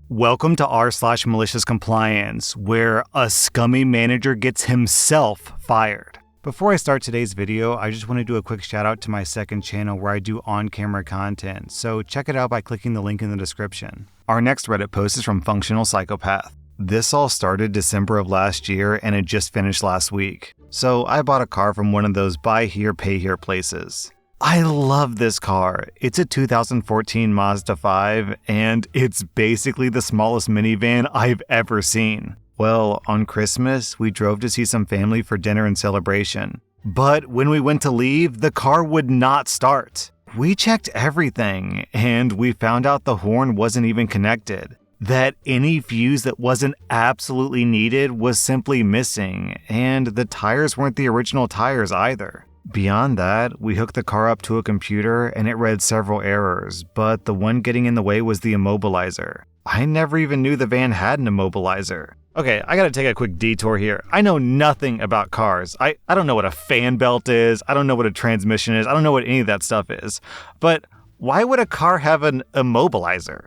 Welcome to r/Maliciouscompliance, where a scummy manager gets himself fired. Before I start today's video, I just want to do a quick shout out to my second channel where I do on-camera content, so check it out by clicking the link in the description. Our next Reddit post is from Functional Psychopath. This all started December of last year and it just finished last week. So I bought a car from one of those buy here, pay here places. I love this car. It's a 2014 Mazda 5, and it's basically the smallest minivan I've ever seen. Well, on Christmas, we drove to see some family for dinner and celebration. But when we went to leave, the car would not start. We checked everything, and we found out the horn wasn't even connected. That any fuse that wasn't absolutely needed was simply missing, and the tires weren't the original tires either. Beyond that, we hooked the car up to a computer and it read several errors, but the one getting in the way was the immobilizer. I never even knew the van had an immobilizer. Okay, I gotta take a quick detour here. I know nothing about cars. I don't know what a fan belt is, I don't know what a transmission is, I don't know what any of that stuff is. But why would a car have an immobilizer?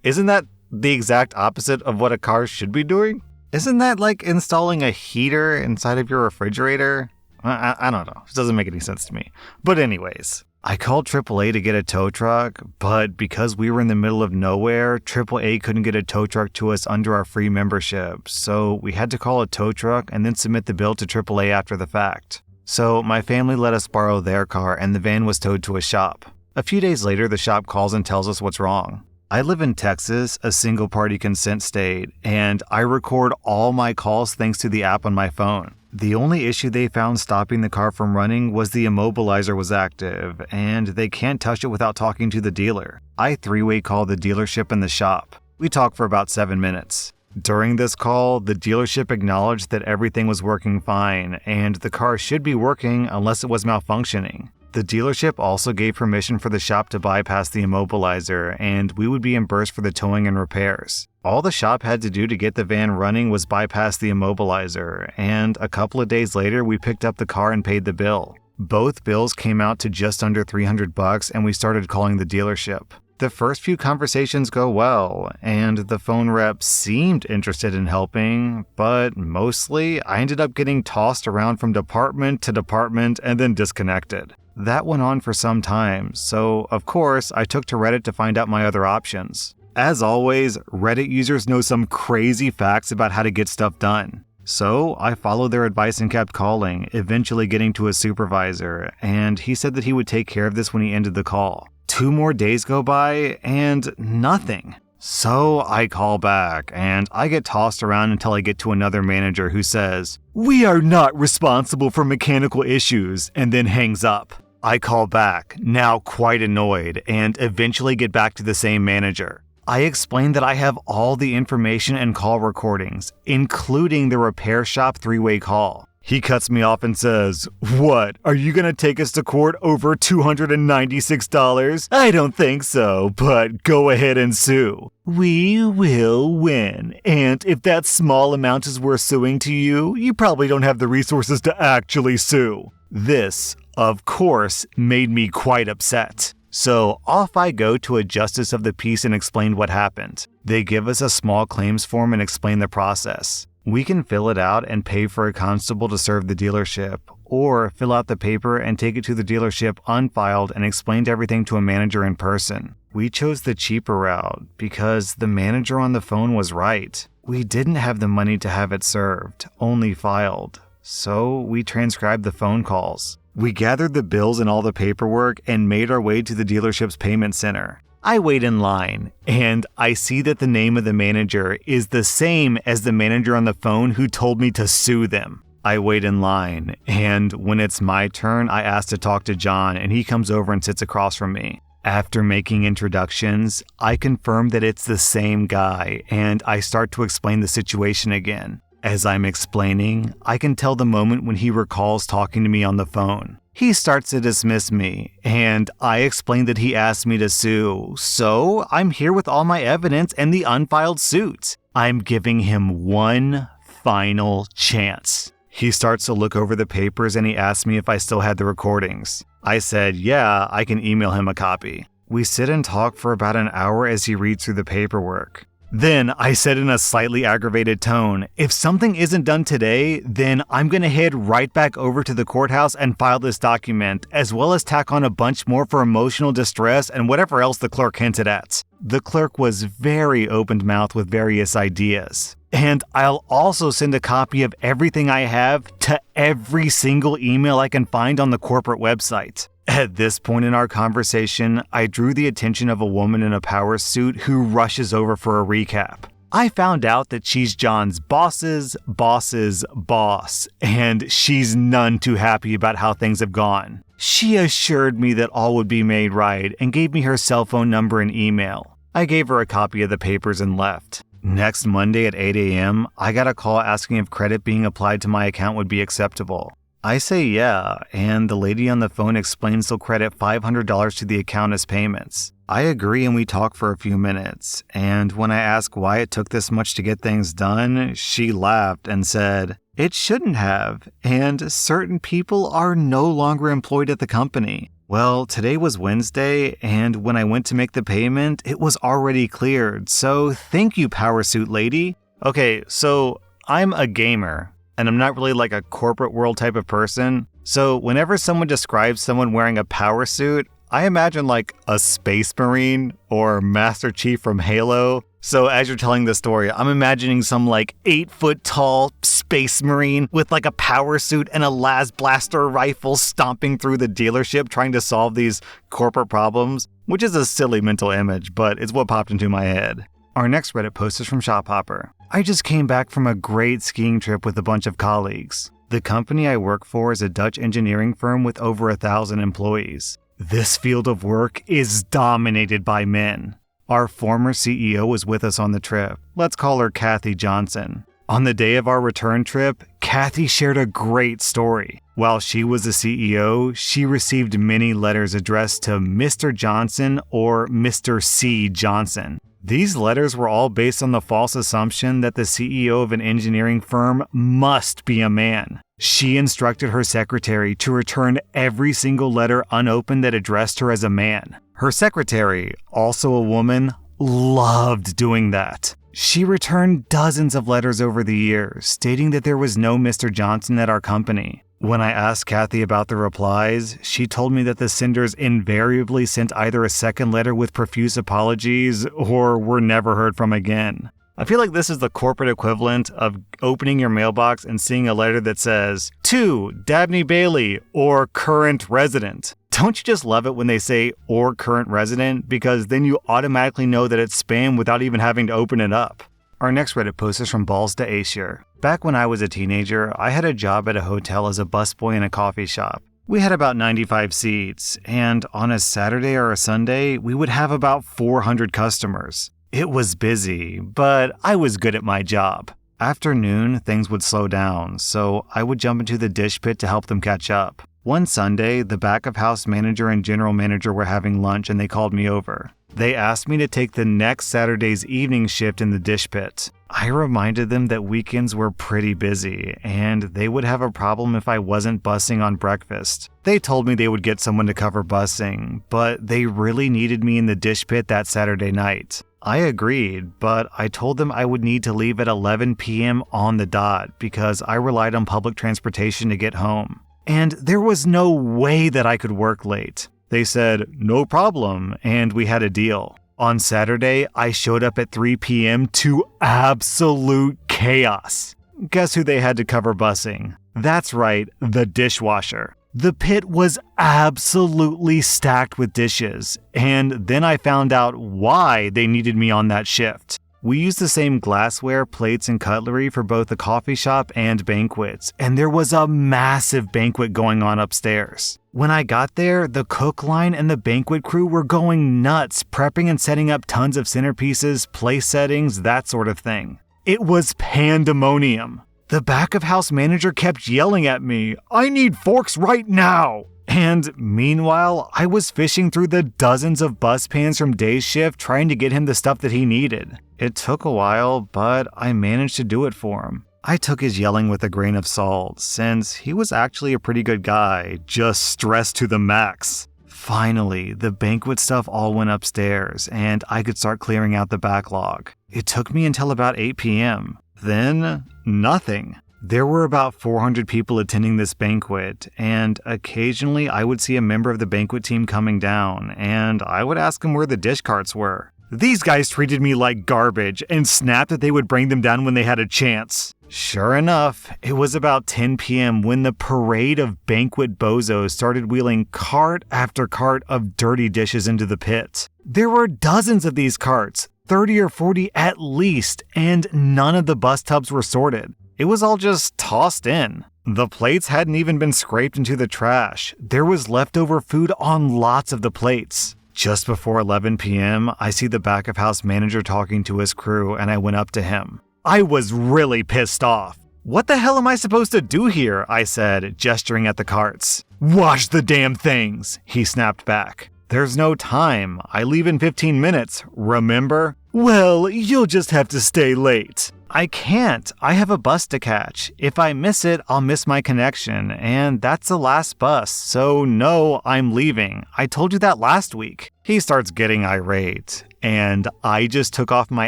Isn't that the exact opposite of what a car should be doing? Isn't that like installing a heater inside of your refrigerator? I don't know. It doesn't make any sense to me. But anyways, I called AAA to get a tow truck, but because we were in the middle of nowhere, AAA couldn't get a tow truck to us under our free membership. So we had to call a tow truck and then submit the bill to AAA after the fact. So my family let us borrow their car and the van was towed to a shop. A few days later, the shop calls and tells us what's wrong. I live in Texas, a single-party consent state, and I record all my calls thanks to the app on my phone. The only issue they found stopping the car from running was the immobilizer was active, and they can't touch it without talking to the dealer. I three-way called the dealership and the shop. We talked for about 7 minutes. During this call, the dealership acknowledged that everything was working fine, and the car should be working unless it was malfunctioning. The dealership also gave permission for the shop to bypass the immobilizer, and we would be reimbursed for the towing and repairs. All the shop had to do to get the van running was bypass the immobilizer, and a couple of days later we picked up the car and paid the bill. Both bills came out to just under $300 and we started calling the dealership. The first few conversations go well, and the phone rep seemed interested in helping, but mostly I ended up getting tossed around from department to department and then disconnected. That went on for some time, so of course I took to Reddit to find out my other options. As always, Reddit users know some crazy facts about how to get stuff done. So I followed their advice and kept calling, eventually getting to a supervisor, and he said that he would take care of this when he ended the call. 2 more days go by, and nothing. So I call back, and I get tossed around until I get to another manager who says, "We are not responsible for mechanical issues," and then hangs up. I call back, now quite annoyed, and eventually get back to the same manager. I explain that I have all the information and call recordings, including the repair shop 3-way call. He cuts me off and says, "What, are you gonna take us to court over $296? I don't think so, but go ahead and sue. We will win, and if that small amount is worth suing to you, you probably don't have the resources to actually sue." This, of course, made me quite upset. So off I go to a justice of the peace and explain what happened. They give us a small claims form and explain the process. We can fill it out and pay for a constable to serve the dealership, or fill out the paper and take it to the dealership unfiled and explain everything to a manager in person. We chose the cheaper route because the manager on the phone was right. We didn't have the money to have it served, only filed. So we transcribed the phone calls. We gathered the bills and all the paperwork and made our way to the dealership's payment center. I wait in line, and I see that the name of the manager is the same as the manager on the phone who told me to sue them. I wait in line, and when it's my turn, I ask to talk to John, and he comes over and sits across from me. After making introductions, I confirm that it's the same guy, and I start to explain the situation again. As I'm explaining, I can tell the moment when he recalls talking to me on the phone. He starts to dismiss me, and I explain that he asked me to sue, so I'm here with all my evidence and the unfiled suit. I'm giving him one final chance. He starts to look over the papers and he asks me if I still had the recordings. I said, yeah, I can email him a copy. We sit and talk for about an hour as he reads through the paperwork. Then I said in a slightly aggravated tone, if something isn't done today, then I'm gonna head right back over to the courthouse and file this document, as well as tack on a bunch more for emotional distress and whatever else the clerk hinted at. The clerk was very open-mouthed with various ideas. And I'll also send a copy of everything I have to every single email I can find on the corporate website. At this point in our conversation, I drew the attention of a woman in a power suit who rushes over for a recap. I found out that she's John's boss's boss's boss, and she's none too happy about how things have gone. She assured me that all would be made right and gave me her cell phone number and email. I gave her a copy of the papers and left. Next Monday at 8 a.m., I got a call asking if credit being applied to my account would be acceptable. I say yeah, and the lady on the phone explains they'll credit $500 to the account as payments. I agree and we talk for a few minutes, and when I ask why it took this much to get things done, she laughed and said, "It shouldn't have, and certain people are no longer employed at the company." Well, today was Wednesday, and when I went to make the payment, it was already cleared, so thank you, power suit lady. Okay, so I'm a gamer. And I'm not really like a corporate world type of person. So whenever someone describes someone wearing a power suit, I imagine like a Space Marine or Master Chief from Halo. So as you're telling the story, I'm imagining some like 8-foot tall Space Marine with like a power suit and a las blaster rifle stomping through the dealership trying to solve these corporate problems, which is a silly mental image, but it's what popped into my head. Our next Reddit post is from Shophopper. I just came back from a great skiing trip with a bunch of colleagues. The company I work for is a Dutch engineering firm with over 1,000 employees. This field of work is dominated by men. Our former CEO was with us on the trip. Let's call her Kathy Johnson. On the day of our return trip, Kathy shared a great story. While she was the CEO, she received many letters addressed to Mr. Johnson or Mr. C. Johnson. These letters were all based on the false assumption that the CEO of an engineering firm must be a man. She instructed her secretary to return every single letter unopened that addressed her as a man. Her secretary, also a woman, loved doing that. She returned dozens of letters over the years, stating that there was no Mr. Johnson at our company. When I asked Kathy about the replies, she told me that the senders invariably sent either a second letter with profuse apologies or were never heard from again. I feel like this is the corporate equivalent of opening your mailbox and seeing a letter that says, "To Dabney Bailey or current resident." Don't you just love it when they say "or current resident," because then you automatically know that it's spam without even having to open it up? Our next Reddit post is from Balls to Aesir. Back when I was a teenager, I had a job at a hotel as a busboy in a coffee shop. We had about 95 seats, and on a Saturday or a Sunday, we would have about 400 customers. It was busy, but I was good at my job. After noon, things would slow down, so I would jump into the dish pit to help them catch up. One Sunday, the back-of-house manager and general manager were having lunch and they called me over. They asked me to take the next Saturday's evening shift in the dish pit. I reminded them that weekends were pretty busy, and they would have a problem if I wasn't bussing on breakfast. They told me they would get someone to cover bussing, but they really needed me in the dish pit that Saturday night. I agreed, but I told them I would need to leave at 11 p.m. on the dot because I relied on public transportation to get home. And there was no way that I could work late. They said, "No problem," and we had a deal. On Saturday, I showed up at 3 p.m. to absolute chaos. Guess who they had to cover bussing? That's right, the dishwasher. The pit was absolutely stacked with dishes, and then I found out why they needed me on that shift. We used the same glassware, plates, and cutlery for both the coffee shop and banquets, and there was a massive banquet going on upstairs. When I got there, the cook line and the banquet crew were going nuts, prepping and setting up tons of centerpieces, place settings, that sort of thing. It was pandemonium. The back-of-house manager kept yelling at me, "I need forks right now!" And meanwhile, I was fishing through the dozens of bus pans from day's shift trying to get him the stuff that he needed. It took a while, but I managed to do it for him. I took his yelling with a grain of salt, since he was actually a pretty good guy, just stressed to the max. Finally, the banquet stuff all went upstairs, and I could start clearing out the backlog. It took me until about 8 p.m. Then, nothing. There were about 400 people attending this banquet, and occasionally I would see a member of the banquet team coming down, and I would ask them where the dish carts were. These guys treated me like garbage and snapped that they would bring them down when they had a chance. Sure enough, it was about 10 p.m. when the parade of banquet bozos started wheeling cart after cart of dirty dishes into the pit. There were dozens of these carts, 30 or 40 at least, and none of the bus tubs were sorted. It was all just tossed in. The plates hadn't even been scraped into the trash. There was leftover food on lots of the plates. Just before 11 p.m., I see the back of house manager talking to his crew, and I went up to him. I was really pissed off. "What the hell am I supposed to do here?" I said, gesturing at the carts. "Wash the damn things," he snapped back. "There's no time. I leave in 15 minutes, remember?" "Well, you'll just have to stay late." "I can't. I have a bus to catch. If I miss it, I'll miss my connection, and that's the last bus, so no, I'm leaving. I told you that last week." He starts getting irate, and I just took off my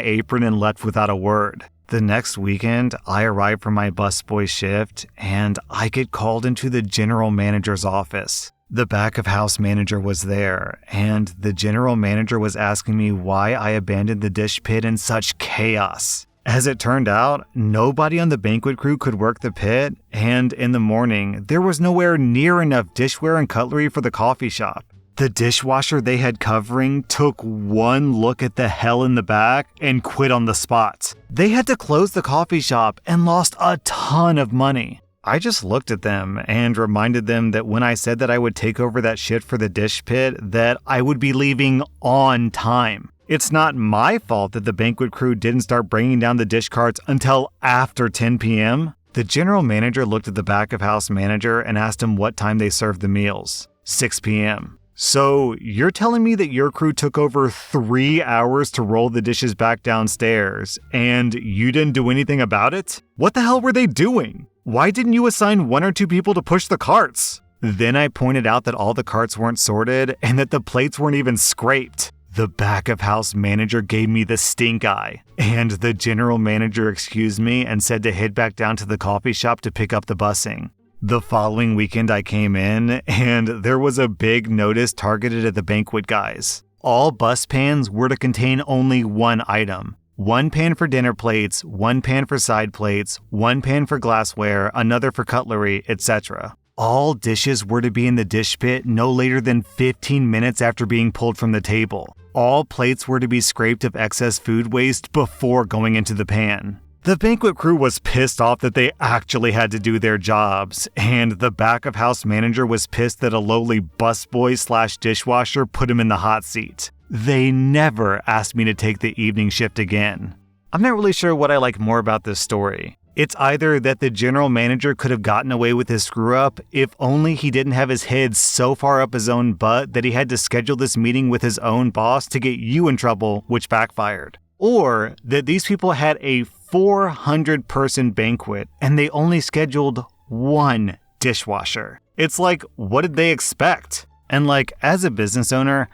apron and left without a word. The next weekend, I arrive for my busboy shift, and I get called into the general manager's office. The back of house manager was there, and the general manager was asking me why I abandoned the dish pit in such chaos. As it turned out, nobody on the banquet crew could work the pit, and in the morning, there was nowhere near enough dishware and cutlery for the coffee shop. The dishwasher they had covering took one look at the hell in the back and quit on the spot. They had to close the coffee shop and lost a ton of money. I just looked at them and reminded them that when I said that I would take over that shit for the dish pit, that I would be leaving on time. It's not my fault that the banquet crew didn't start bringing down the dish carts until after 10 p.m. The general manager looked at the back of house manager and asked him what time they served the meals. 6 p.m. "So you're telling me that your crew took over 3 hours to roll the dishes back downstairs, and you didn't do anything about it? What the hell were they doing? Why didn't you assign 1 or 2 people to push the carts?" Then I pointed out that all the carts weren't sorted and that the plates weren't even scraped. The back of house manager gave me the stink eye, and the general manager excused me and said to head back down to the coffee shop to pick up the busing. The following weekend I came in, and there was a big notice targeted at the banquet guys. All bus pans were to contain only one item. 1 pan for dinner plates, 1 pan for side plates, 1 pan for glassware, another for cutlery, etc. All dishes were to be in the dish pit no later than 15 minutes after being pulled from the table. All plates were to be scraped of excess food waste before going into the pan. The banquet crew was pissed off that they actually had to do their jobs, and the back of house manager was pissed that a lowly busboy/dishwasher put him in the hot seat. They never asked me to take the evening shift again. I'm not really sure what I like more about this story. It's either that the general manager could have gotten away with his screw-up if only he didn't have his head so far up his own butt that he had to schedule this meeting with his own boss to get you in trouble, which backfired. Or that these people had a 400-person banquet and they only scheduled 1 dishwasher. It's like, what did they expect? And like, as a business owner,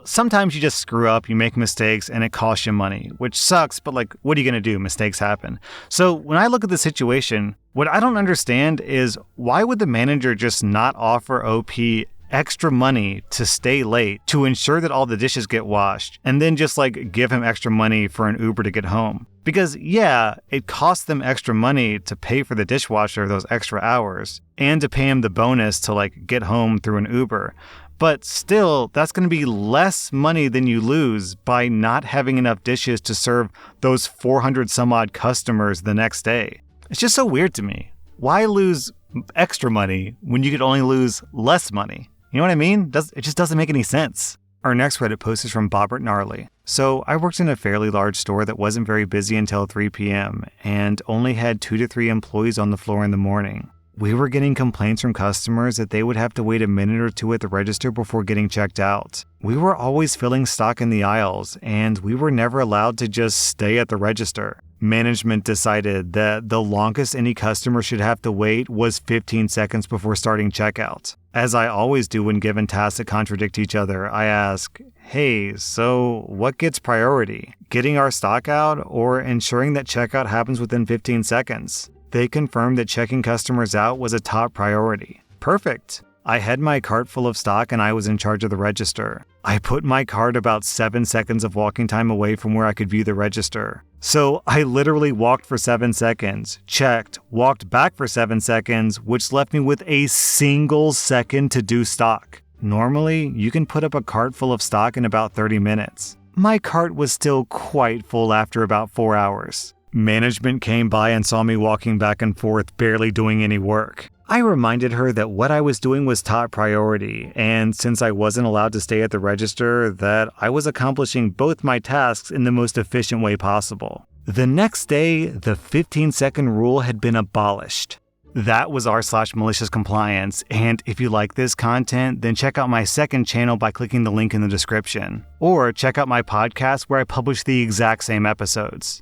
sometimes you just screw up, you make mistakes, and it costs you money, which sucks, but like, what are you going to do? Mistakes happen. So when I look at the situation, what I don't understand is why would the manager just not offer OP extra money to stay late to ensure that all the dishes get washed, and then just like give him extra money for an Uber to get home? Because yeah, it costs them extra money to pay for the dishwasher those extra hours, and to pay him the bonus to like get home through an Uber. But still, that's going to be less money than you lose by not having enough dishes to serve those 400 some odd customers the next day. It's just so weird to me. Why lose extra money when you could only lose less money? You know what I mean? It just doesn't make any sense. Our next Reddit post is from Bobbert Gnarly. "So I worked in a fairly large store that wasn't very busy until 3 p.m. and only had 2 to 3 employees on the floor in the morning. We were getting complaints from customers that they would have to wait a minute or 2 at the register before getting checked out. We were always filling stock in the aisles, and we were never allowed to just stay at the register. Management decided that the longest any customer should have to wait was 15 seconds before starting checkout. As I always do when given tasks that contradict each other, I ask, hey, so what gets priority? Getting our stock out or ensuring that checkout happens within 15 seconds? They confirmed that checking customers out was a top priority. Perfect. I had my cart full of stock and I was in charge of the register. I put my cart about 7 seconds of walking time away from where I could view the register. So I literally walked for 7 seconds, checked, walked back for 7 seconds, which left me with a single second to do stock. Normally, you can put up a cart full of stock in about 30 minutes. My cart was still quite full after about 4 hours. Management came by and saw me walking back and forth, barely doing any work. I reminded her that what I was doing was top priority, and since I wasn't allowed to stay at the register, that I was accomplishing both my tasks in the most efficient way possible. The next day, the 15-second rule had been abolished. That was rSlash and if you like this content, then check out my second channel by clicking the link in the description. Or check out my podcast where I publish the exact same episodes.